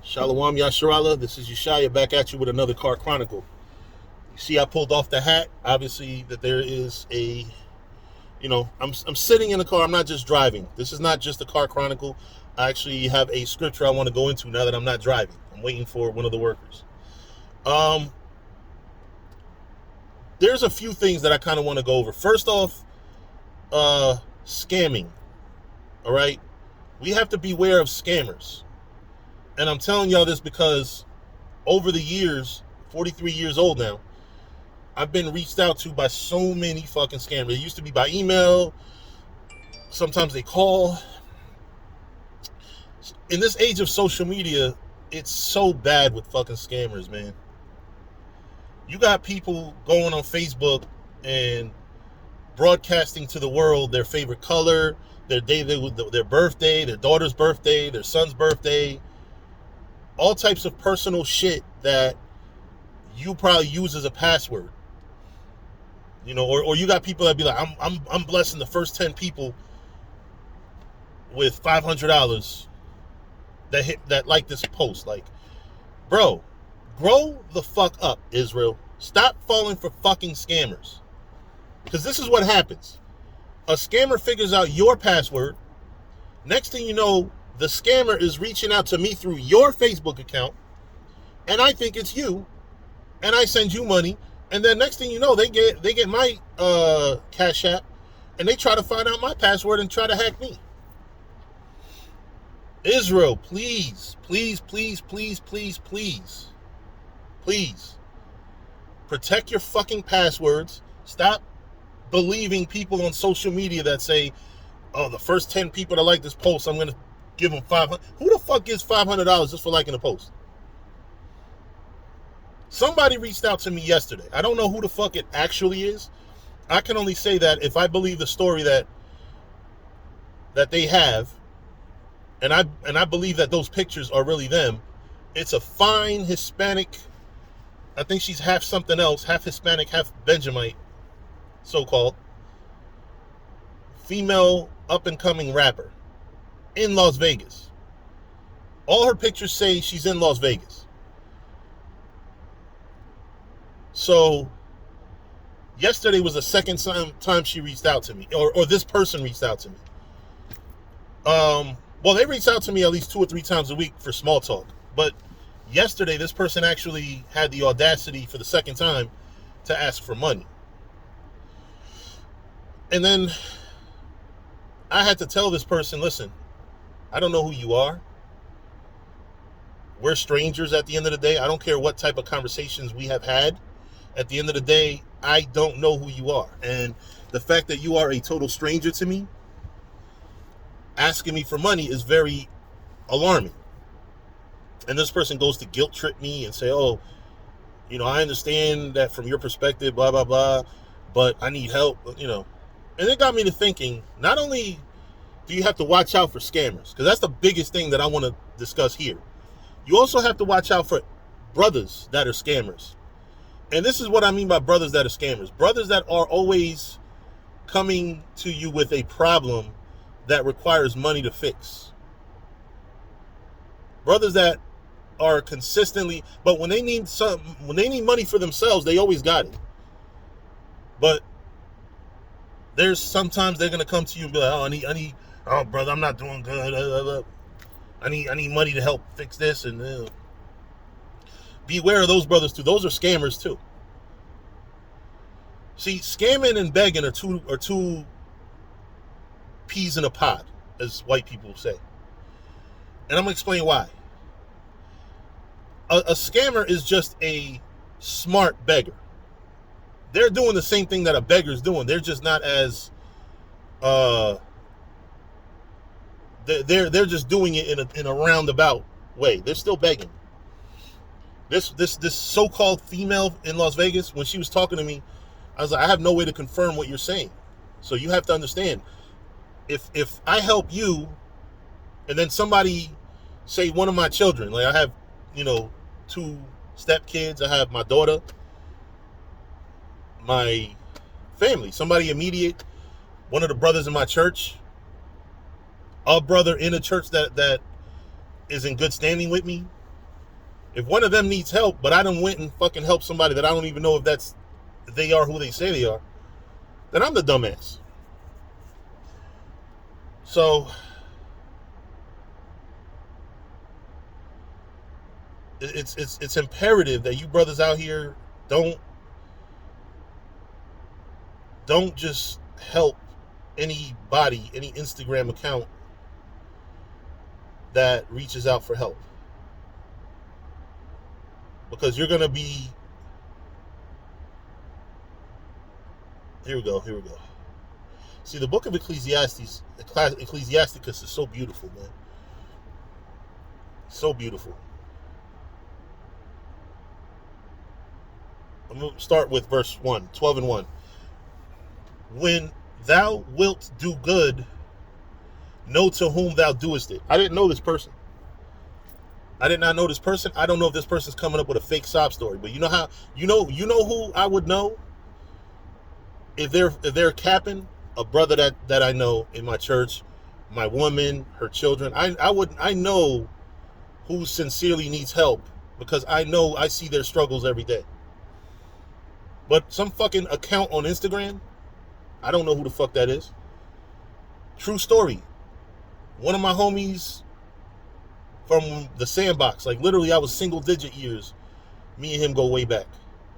Shalom Yasharala, this is Yeshaya back at you with another Car Chronicle. You see I pulled off the hat. Obviously that there is I'm sitting in the car, I'm not just driving. This is not just a Car Chronicle. I actually have a scripture I want to go into now that I'm not driving. I'm waiting for one of the workers. There's a few things that I kind of want to go over. First off, scamming. All right? We have to beware of scammers. And I'm telling y'all this because over the years, 43 years old now, I've been reached out to by so many fucking scammers. It used to be by email. Sometimes they call. In this age of social media, it's so bad with fucking scammers, man. You got people going on Facebook and broadcasting to the world their favorite color, their day, their birthday, their daughter's birthday, their son's birthday, all types of personal shit that you probably use as a password. You know, or you got people that be like, I'm blessing the first 10 people with $500 that like this post. Like, bro, grow the fuck up, Israel. Stop falling for fucking scammers. Because this is what happens. A scammer figures out your password. Next thing you know, the scammer is reaching out to me through your Facebook account, and I think it's you, and I send you money, and then next thing you know, they get my Cash App, and they try to find out my password and try to hack me. Israel, please, please, please, please, please, please, please, protect your fucking passwords. Stop believing people on social media that say, oh, the first 10 people that like this post, I'm going to give them $500. Who the fuck gives $500 just for liking a post? Somebody reached out to me yesterday. I don't know who the fuck it actually is. I can only say that if I believe the story that they have, and I believe that those pictures are really them, it's a fine Hispanic, I think she's half something else, half Hispanic, half Benjamite, so-called, female up-and-coming rapper in Las Vegas. All her pictures say she's in Las Vegas. So yesterday was the second time she reached out to me, or this person reached out to me. Well, they reached out to me at least 2 or 3 times a week for small talk. But yesterday, this person actually had the audacity for the second time to ask for money. And then I had to tell this person, listen, I don't know who you are. We're strangers at the end of the day. I don't care what type of conversations we have had. At the end of the day, I don't know who you are. And the fact that you are a total stranger to me, asking me for money is very alarming. And this person goes to guilt trip me and say, oh, I understand that from your perspective, blah, blah, blah, but I need help, And it got me to thinking, not only do you have to watch out for scammers, because that's the biggest thing that I want to discuss here. You also have to watch out for brothers that are scammers. And this is what I mean by brothers that are scammers. Brothers that are always coming to you with a problem that requires money to fix. Brothers that are consistently, but when they need money for themselves, they always got it. But there's sometimes they're gonna come to you and be like, oh brother, I'm not doing good. I need money to help fix this, and beware of those brothers too. Those are scammers too. See, scamming and begging are two peas in a pod, as white people say. And I'm gonna explain why. A scammer is just a smart beggar. They're doing the same thing that a beggar's doing. They're just not as they're just doing it in a roundabout way. They're still begging. This so-called female in Las Vegas, when she was talking to me, I was like, I have no way to confirm what you're saying. So you have to understand, if I help you, and then somebody, say one of my children, like I have, 2 stepkids, I have my daughter, my family, somebody immediate, one of the brothers in my church, a brother in a church that is in good standing with me, If one of them needs help, but I done went and fucking helped somebody that I don't even know if they are who they say they are, then I'm the dumbass. So it's imperative that you brothers out here don't just help anybody, any Instagram account that reaches out for help, because you're gonna be, here we go. See, the book of Ecclesiasticus is so beautiful, man. So beautiful. I'm going to start with verse 1, 12 and 1. When thou wilt do good, know to whom thou doest it. I didn't know this person. I did not know this person. I don't know if this person's coming up with a fake sob story, but you know how, you know who I would know if they're capping? A brother that I know in my church, my woman, her children. I know who sincerely needs help, because I see their struggles every day. But some fucking account on Instagram, I don't know who the fuck that is. True story. One of my homies from the Sandbox, like literally I was single digit years. Me and him go way back.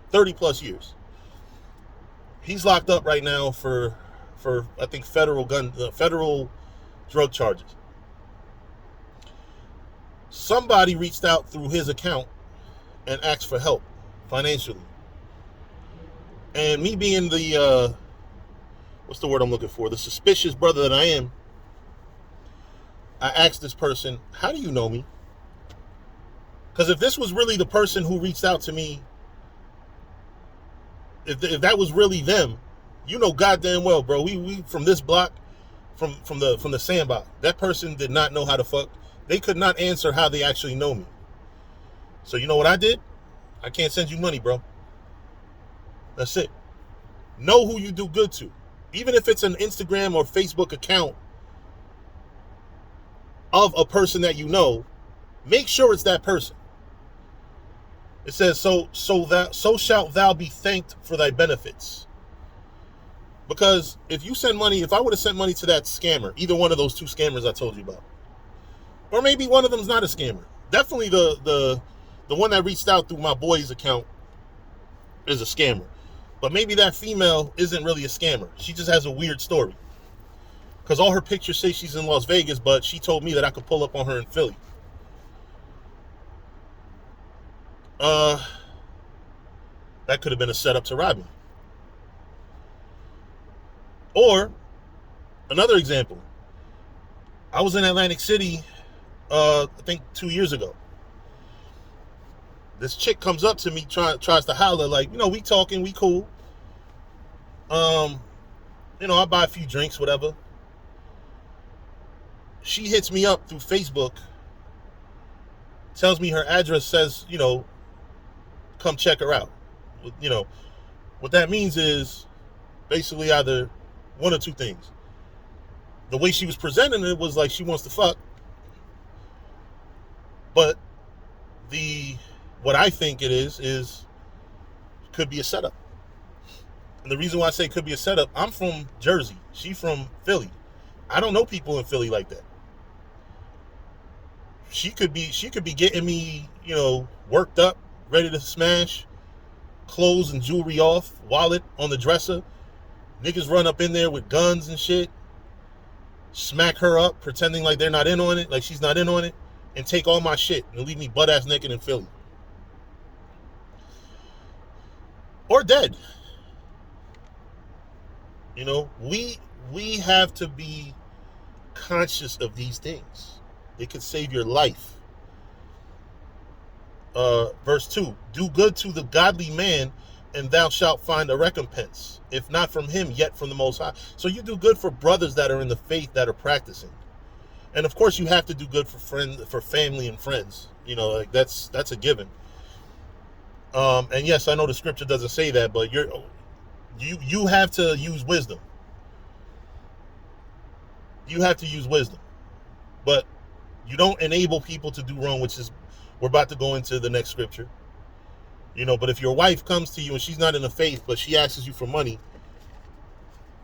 30 plus years. He's locked up right now for I think federal drug charges. Somebody reached out through his account and asked for help financially. And me being the what's the word I'm looking for? The suspicious brother that I am, I asked this person, how do you know me? Because if this was really the person who reached out to me, if that was really them, you know goddamn well, bro, we from this block, from the Sandbox. That person did not know how to fuck. They could not answer how they actually know me. So you know what I did? I can't send you money, bro. That's it. Know who you do good to. Even if it's an Instagram or Facebook account of a person that you know, make sure it's that person. It says, so shalt thou be thanked for thy benefits. Because if you send money, if I would have sent money to that scammer, either one of those two scammers I told you about, or maybe one of them's not a scammer. Definitely the one that reached out through my boy's account is a scammer. But maybe that female isn't really a scammer. She just has a weird story. Because all her pictures say she's in Las Vegas, but she told me that I could pull up on her in Philly. That could have been a setup to rob me. Or, another example. I was in Atlantic City, I think 2 years ago. This chick comes up to me, tries to holler, like, we talking, we cool. I buy a few drinks, whatever. She hits me up through Facebook, tells me her address, says, come check her out. What that means is basically either one or two things. The way she was presenting it was like she wants to fuck. But what I think it is could be a setup. And the reason why I say it could be a setup, I'm from Jersey. She from Philly. I don't know people in Philly like that. She could be getting me, worked up, ready to smash, clothes and jewelry off, wallet on the dresser. Niggas run up in there with guns and shit, smack her up, pretending like they're not in on it, like she's not in on it, and take all my shit and leave me butt ass naked in Philly. Or dead. We have to be conscious of these things. They could save your life. Verse 2, do good to the godly man, and thou shalt find a recompense, if not from him, yet from the Most High. So you do good for brothers that are in the faith, that are practicing. And of course you have to do good for family and friends. That's a given. And yes, I know the scripture doesn't say that, but you have to use wisdom. You have to use wisdom. But you don't enable people to do wrong, which is We're about to go into the next scripture. But if your wife comes to you and she's not in the faith, but she asks you for money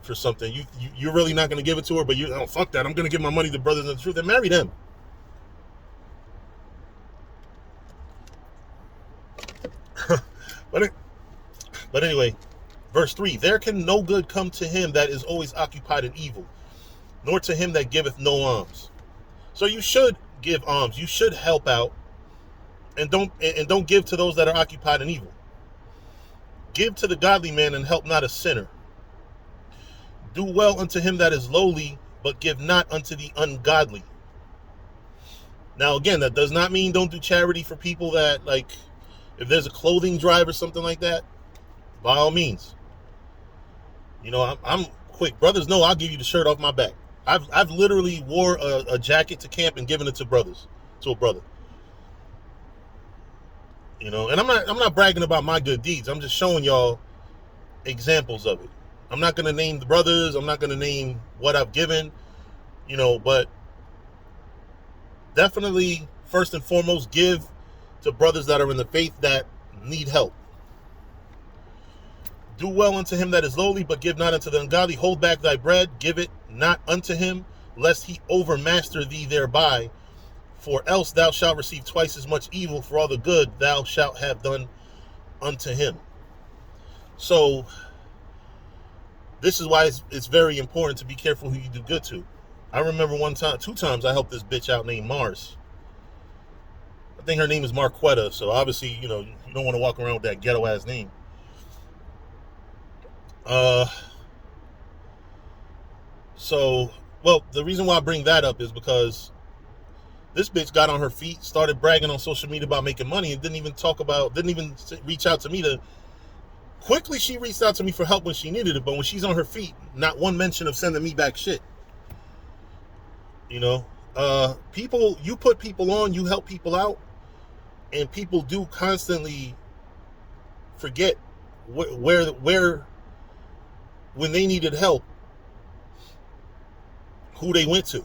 for something, you're really not going to give it to her, but fuck that, I'm going to give my money to brothers in the truth, and marry them. But anyway, verse 3, there can no good come to him that is always occupied in evil, nor to him that giveth no alms. So you should give alms. You should help out, and don't give to those that are occupied in evil. Give to the godly man and help not a sinner. Do well unto him that is lowly, but give not unto the ungodly. Now again, that does not mean don't do charity for people that, like, if there's a clothing drive or something like that, by all means. I'm quick. Brothers know I'll give you the shirt off my back. I've literally wore a jacket to camp and given it to a brother. And I'm not bragging about my good deeds. I'm just showing y'all examples of it. I'm not going to name the brothers. I'm not going to name what I've given, but definitely first and foremost, give to brothers that are in the faith that need help. Do well unto him that is lowly, but give not unto the ungodly. Hold back thy bread, give it not unto him, lest he overmaster thee thereby. For else thou shalt receive twice as much evil for all the good thou shalt have done unto him. So this is why it's very important to be careful who you do good to. I remember two times I helped this bitch out named Mars. I think her name is Marquetta, so obviously, you don't want to walk around with that ghetto ass name. The reason why I bring that up is because this bitch got on her feet, started bragging on social media about making money, and didn't even reach out to me quickly. She reached out to me for help when she needed it, but when she's on her feet, not one mention of sending me back shit. People, you put people on, you help people out, and people do constantly forget where when they needed help, who they went to.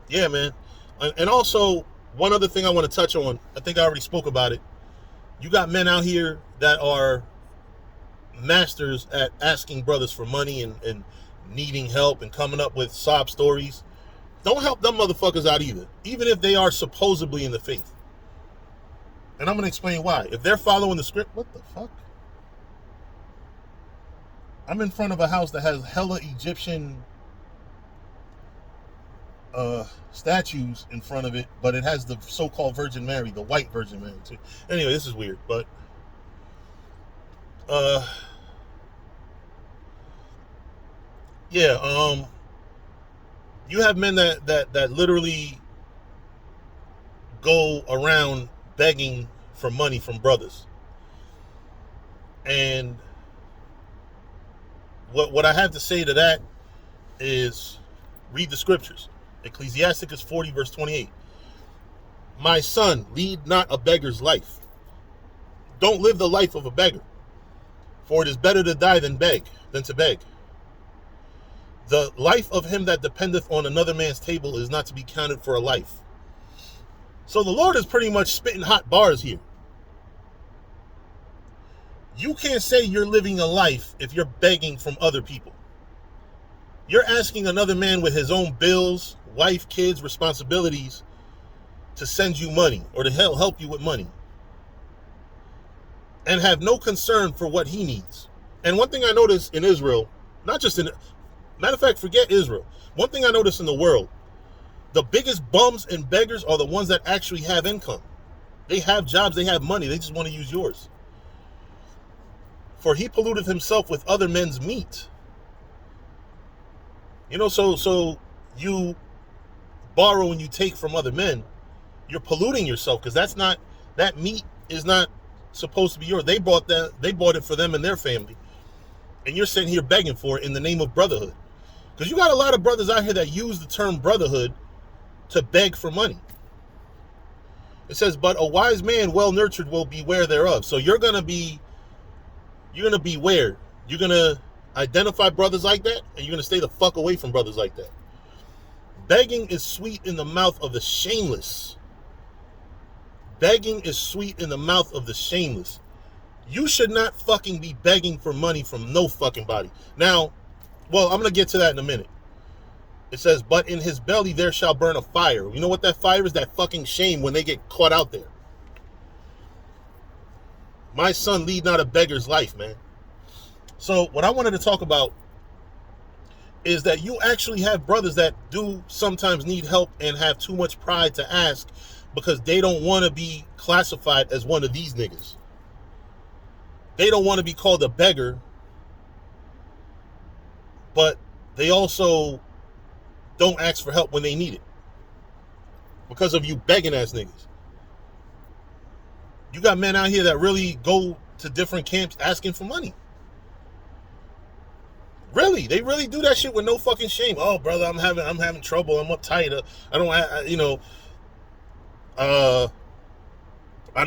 Yeah, man. And also, one other thing I want to touch on, I think I already spoke about it. You got men out here that are masters at asking brothers for money and needing help and coming up with sob stories. Don't help them motherfuckers out either, even if they are supposedly in the faith. And I'm going to explain why. If they're following the script, what the fuck? I'm in front of a house that has hella Egyptian statues in front of it, but it has the so-called Virgin Mary, the white Virgin Mary too. Anyway, this is weird, but yeah, you have men that literally go around begging for money from brothers. And what I have to say to that is read the scriptures. Ecclesiasticus 40 verse 28. My son, lead not a beggar's life. Don't live the life of a beggar, for it is better to die than to beg. The life of him that dependeth on another man's table is not to be counted for a life. So the Lord is pretty much spitting hot bars here. You can't say you're living a life if you're begging from other people. You're asking another man with his own bills, wife, kids, responsibilities to send you money or to help you with money, and have no concern for what he needs. And one thing I noticed in Israel, not just in, matter of fact, forget Israel. One thing I noticed in the world, the biggest bums and beggars are the ones that actually have income. They have jobs, they have money, they just want to use yours. For he polluted himself with other men's meat. So you borrow and you take from other men, you're polluting yourself, because that meat is not supposed to be yours. They bought it for them and their family. And you're sitting here begging for it in the name of brotherhood. Because you got a lot of brothers out here that use the term brotherhood to beg for money. It says, but a wise man well nurtured will beware thereof. So you're gonna beware. You're gonna identify brothers like that, and you're gonna stay the fuck away from brothers like that. Begging is sweet in the mouth of the shameless. Begging is sweet in the mouth of the shameless. You should not fucking be begging for money from no fucking body. Now, well, I'm going to get to that in a minute. It says, but in his belly there shall burn a fire. You know what that fire is? That fucking shame when they get caught out there. My son, lead not a beggar's life, man. So what I wanted to talk about is that you actually have brothers that do sometimes need help and have too much pride to ask because they don't want to be classified as one of these niggas. They don't want to be called a beggar, but they also don't ask for help when they need it because of you begging ass niggas. You got men out here that really go to different camps asking for money. Really, they really do that shit with no fucking shame. Oh, brother, I'm having trouble. I'm uptight. I don't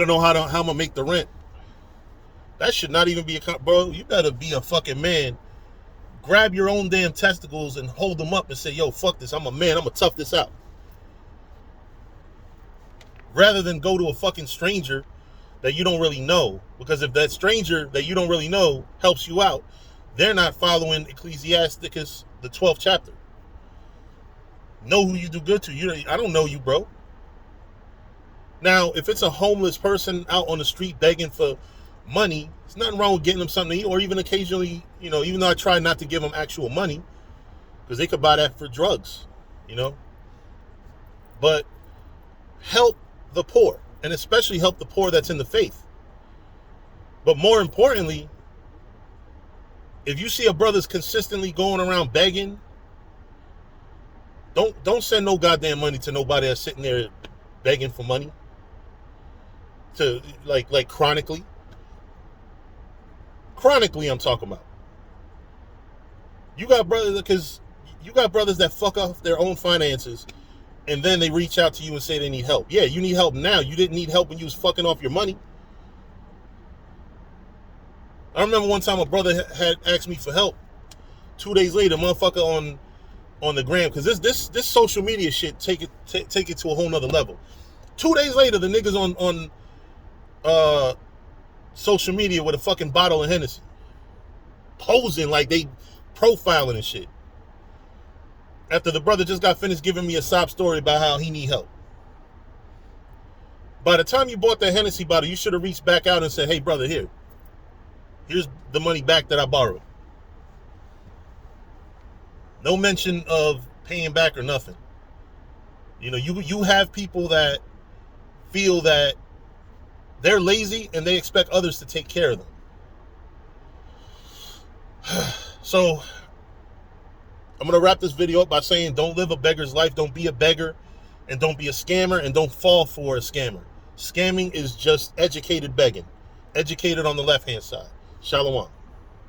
know how I'm gonna make the rent. That should not even be bro. You better be a fucking man. Grab your own damn testicles and hold them up and say, yo, fuck this. I'm a man. I'm gonna tough this out. Rather than go to a fucking stranger that you don't really know. Because if that stranger that you don't really know helps you out, they're not following Ecclesiasticus, the 12th chapter. Know who you do good to. I don't know you, bro. Now, if it's a homeless person out on the street begging for money, there's nothing wrong with getting them something to eat, or even occasionally, even though I try not to give them actual money, because they could buy that for drugs, But help the poor, and especially help the poor that's in the faith. But more importantly, if you see a brother's consistently going around begging, don't send no goddamn money to nobody that's sitting there begging for money. To like chronically. Chronically, I'm talking about. You got brothers that fuck off their own finances, and then they reach out to you and say they need help. Yeah, you need help now. You didn't need help when you was fucking off your money. I remember one time a brother had asked me for help. 2 days later, motherfucker on the gram, because this social media shit take it to a whole nother level. 2 days later, the niggas on social media with a fucking bottle of Hennessy, posing like they profiling and shit. After the brother just got finished giving me a sob story about how he need help. By the time you bought that Hennessy bottle, you should have reached back out and said, hey brother, here's the money back that I borrowed. No mention of paying back or nothing. You have people that feel that they're lazy and they expect others to take care of them. So I'm going to wrap this video up by saying don't live a beggar's life. Don't be a beggar, and don't be a scammer, and don't fall for a scammer. Scamming is just educated begging. Educated on the left-hand side. Shalom.